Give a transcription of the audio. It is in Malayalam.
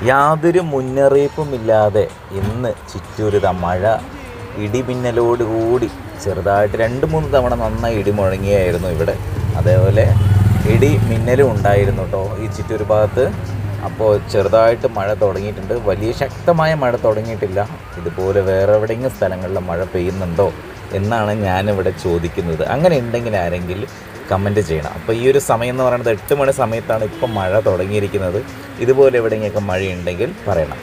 യാതൊരു മുന്നറിയിപ്പുമില്ലാതെ ഇന്ന് ചിറ്റൂർ മഴ ഇടിമിന്നലോടുകൂടി ചെറുതായിട്ട് 2-3 തവണ നന്നായി ഇടി മുഴങ്ങിയായിരുന്നു ഇവിടെ. അതേപോലെ ഇടി മിന്നലും ഉണ്ടായിരുന്നു കേട്ടോ ഈ ചിറ്റൂർ ഭാഗത്ത്. അപ്പോൾ ചെറുതായിട്ട് മഴ തുടങ്ങിയിട്ടുണ്ട്. വലിയ ശക്തമായ മഴ തുടങ്ങിയിട്ടില്ല. ഇതുപോലെ വേറെ എവിടെയെങ്കിലും സ്ഥലങ്ങളിൽ മഴ പെയ്യുന്നുണ്ടോ എന്നാണ് ഞാനിവിടെ ചോദിക്കുന്നത്. അങ്ങനെ ഉണ്ടെങ്കിൽ ആരെങ്കിലും കമൻറ്റ് ചെയ്യണം. അപ്പോൾ ഈ ഒരു സമയം എന്ന് പറയുന്നത് 8 മണി സമയത്താണ് ഇപ്പം മഴ തുടങ്ങിയിരിക്കുന്നത്. ഇതുപോലെ എവിടെയെങ്കിലൊക്കെ മഴയുണ്ടെങ്കിൽ പറയണം.